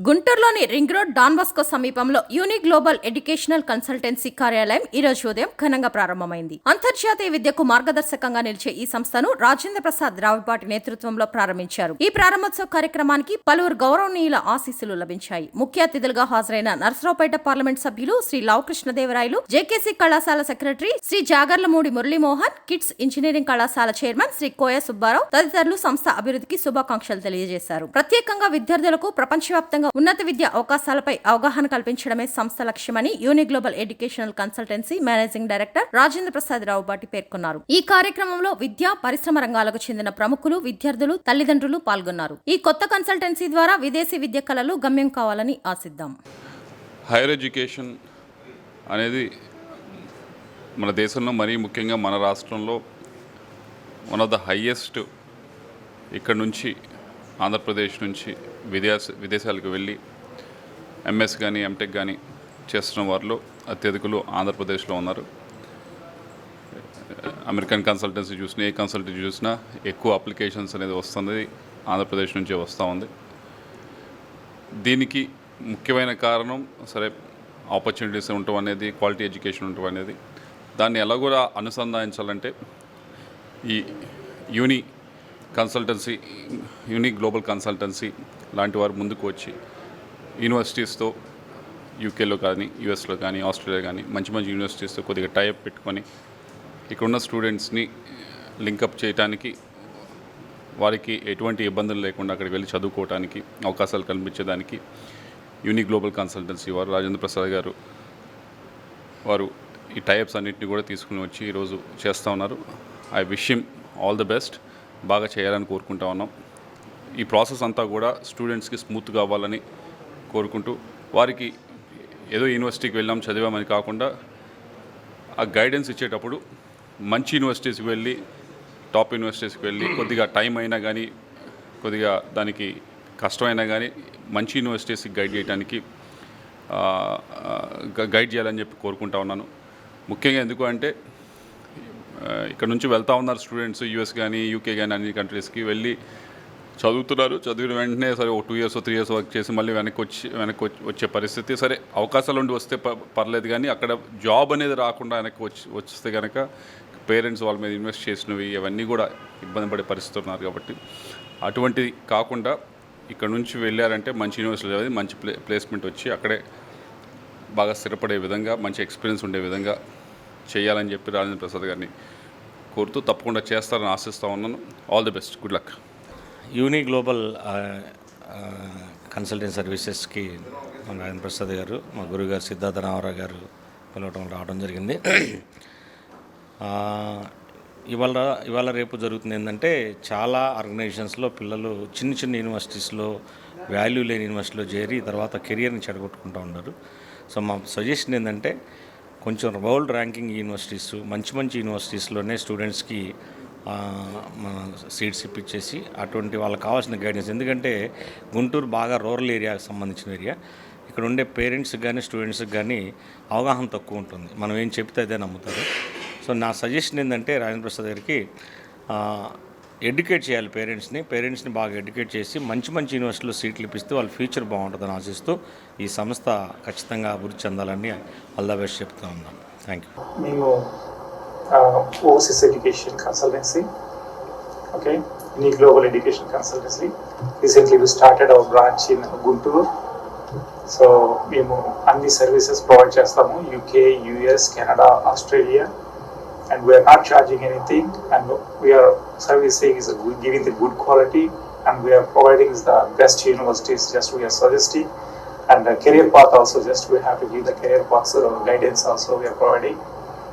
గుంటూరులోని ring road don Bosco సమీపంలో యూని Global educational consultancy కార్యాలయం ఈ రోజు ఉదయం ఘనంగా ప్రారంభమైంది. అంతర్జాతీయ విద్యకు మార్గదర్శకంగా నిలిచే ఈ సంస్థను రాజేంద్ర ప్రసాద్ రావుపాటి నేతృత్వంలో ప్రారంభించారు. ఈ ప్రారంభోత్సవ కార్యక్రమానికి పలువురు గౌరవనీయుల ఆశీస్సులు లభించాయి. ముఖ్య అతిథులుగా హాజరైన నర్సరావుపేట పార్లమెంట్ సభ్యులు శ్రీ లావు కృష్ణదేవరాయలు, జేకేసీ కళాశాల secretary Sri Jagarlamudi Muralimohan, kids engineering కళాశాల చైర్మన్ శ్రీ కోయ సుబ్బారావు తదితరులు సంస్థ అభివృద్ధికి శుభాకాంక్షలు తెలియజేశారు. ప్రత్యేకంగా విద్యార్థులకు ప్రపంచవ్యాప్తంగా ఉన్నత విద్య అవకాశాలపై అవగాహన కల్పించడమే సంస్థ లక్ష్యమని Uni Global educational consultancy managing director Rajendra Prasad Ravupati పేర్కొన్నారు. ఈ కార్యక్రమంలో విద్యా పరిశ్రమ రంగాలకు చెందిన ప్రముఖులు, విద్యార్థులు, తల్లిదండ్రులు పాల్గొన్నారు. ఈ కొత్త కన్సల్టెన్సీ ద్వారా విదేశీ విద్య కళలు గమ్యం కావాలని ఆశిద్దాం. హైయర్ ఎడ్యుకేషన్ అనేది మన దేశంలో మరీ ముఖ్యంగా మన రాష్ట్రంలో వన్ ఆఫ్ ద హైయెస్ట్. ఇక్కడ నుంచి ఆంధ్రప్రదేశ్ నుంచి విదేశాలకు వెళ్ళి ఎంఎస్ కానీ ఎంటెక్ కానీ చేస్తున్న వారిలో అత్యధికులు ఆంధ్రప్రదేశ్లో ఉన్నారు. అమెరికన్ కన్సల్టెన్సీ చూసినా, ఏ కన్సల్టెన్సీ చూసినా ఎక్కువ అప్లికేషన్స్ అనేది వస్తుంది, ఆంధ్రప్రదేశ్ నుంచే వస్తూ ఉంది. దీనికి ముఖ్యమైన కారణం సరే ఆపర్చునిటీస్ ఉండటం అనేది, క్వాలిటీ ఎడ్యుకేషన్ ఉండటం అనేది. దాన్ని ఎలా కూడా అనుసంధానించాలంటే ఈ యూని కన్సల్టెన్సీ, యూని గ్లోబల్ కన్సల్టెన్సీ లాంటి వారు ముందుకు వచ్చి యూనివర్సిటీస్తో యూకేలో కానీ, యూఎస్లో కానీ, ఆస్ట్రేలియా కానీ మంచి మంచి యూనివర్సిటీస్తో కొద్దిగా టైఅప్ పెట్టుకొని ఇక్కడున్న స్టూడెంట్స్ని లింకప్ చేయడానికి, వారికి ఎటువంటి ఇబ్బందులు లేకుండా అక్కడికి వెళ్ళి చదువుకోవడానికి అవకాశాలు కల్పించడానికి యూని గ్లోబల్ కన్సల్టెన్సీ వారు, రాజేంద్ర ప్రసాద్ గారు వారు ఈ టైప్స్ అన్నింటినీ కూడా తీసుకుని వచ్చి ఈరోజు చేస్తూ ఉన్నారు. I wish him all the best. బాగా చేయాలని కోరుకుంటా ఉన్నాం. ఈ ప్రాసెస్ అంతా కూడా స్టూడెంట్స్కి స్మూత్గా అవ్వాలని కోరుకుంటూ, వారికి ఏదో యూనివర్సిటీకి వెళ్ళాం చదివామని కాకుండా ఆ గైడెన్స్ ఇచ్చేటప్పుడు మంచి యూనివర్సిటీస్కి వెళ్ళి, టాప్ యూనివర్సిటీస్కి వెళ్ళి కొద్దిగా టైం అయినా కానీ, కొద్దిగా దానికి కష్టమైనా కానీ మంచి యూనివర్సిటీస్కి గైడ్ చేయాలని చెప్పి కోరుకుంటా ఉన్నాను. ముఖ్యంగా ఎందుకు అంటే ఇక్కడ నుంచి వెళ్తూ ఉన్నారు స్టూడెంట్స్, యూఎస్ కానీ, యూకే కానీ అన్ని కంట్రీస్కి వెళ్ళి చదువుతున్నారు. చదివిన వెంటనే సరే ఒక 2 years 3 years వర్క్ చేసి మళ్ళీ వెనక్కి వచ్చే పరిస్థితి. సరే అవకాశాలు ఉండి వస్తే పర్లేదు, కానీ అక్కడ జాబ్ అనేది రాకుండా వస్తే కనుక పేరెంట్స్ వాళ్ళ మీద ఇన్వెస్ట్ చేసినవి అవన్నీ కూడా ఇబ్బంది పడే పరిస్థితులు ఉన్నారు. కాబట్టి అటువంటిది కాకుండా ఇక్కడ నుంచి వెళ్ళారంటే మంచి యూనివర్సిటీ చదివి మంచి ప్లేస్మెంట్ వచ్చి అక్కడే బాగా స్థిరపడే విధంగా, మంచి ఎక్స్పీరియన్స్ ఉండే విధంగా చేయాలని చెప్పి రాజేంద్ర ప్రసాద్ గారిని కోరుతూ తప్పకుండా చేస్తారని ఆశిస్తూ ఉన్నాను. All the best, good luck. Uni Global consultancy సర్వీసెస్కి మన రాజేంద్ర ప్రసాద్ గారు, మా గురుగారు సిద్ధార్థ రామారావు గారు పిలవటం రావడం జరిగింది. ఇవాళ రేపు జరుగుతుంది ఏంటంటే, చాలా ఆర్గనైజేషన్స్లో పిల్లలు చిన్న యూనివర్సిటీస్లో, వాల్యూ లేని యూనివర్సిటీలో చేరి తర్వాత కెరియర్ని చెడగొట్టుకుంటూ ఉన్నారు. సో మా సజెషన్ ఏంటంటే, కొంచెం వరల్డ్ ర్యాంకింగ్ యూనివర్సిటీస్, మంచి యూనివర్సిటీస్లోనే స్టూడెంట్స్కి మన సీట్స్ ఇప్పించేసి అటువంటి వాళ్ళకి కావాల్సిన గైడెన్స్. ఎందుకంటే గుంటూరు బాగా రూరల్ ఏరియాకి సంబంధించిన ఏరియా. ఇక్కడ ఉండే పేరెంట్స్కి కానీ, స్టూడెంట్స్కి కానీ అవగాహన తక్కువ ఉంటుంది. మనం ఏం చెప్తే అదే నమ్ముతారు. సో నా సజెషన్ ఏంటంటే, రాజేంద్ర ప్రసాద్ గారికి ఎడ్యుకేట్ చేయాలి పేరెంట్స్ని బాగా ఎడ్యుకేట్ చేసి మంచి యూనివర్సిటీలో సీట్లు ఇప్పిస్తే వాళ్ళ ఫ్యూచర్ బాగుంటుందని ఆశిస్తూ ఈ సంస్థ ఖచ్చితంగా అభివృద్ధి చెందాలని ఆల్ ద బెస్ట్ చెప్తూ ఉన్నాను. Thank you. మేము overseas education consultancy, okay, Uni Global education consultancy. Recently we started our branch in Guntur. So మేము అన్ని సర్వీసెస్ ప్రొవైడ్ చేస్తాము, UK, US, Canada, Australia. And we are not charging anything, and we are servicing is giving the good quality, and we are providing the best universities. Just we are suggesting, and the career path also. Just we have to give the career path guidance also. We are providing.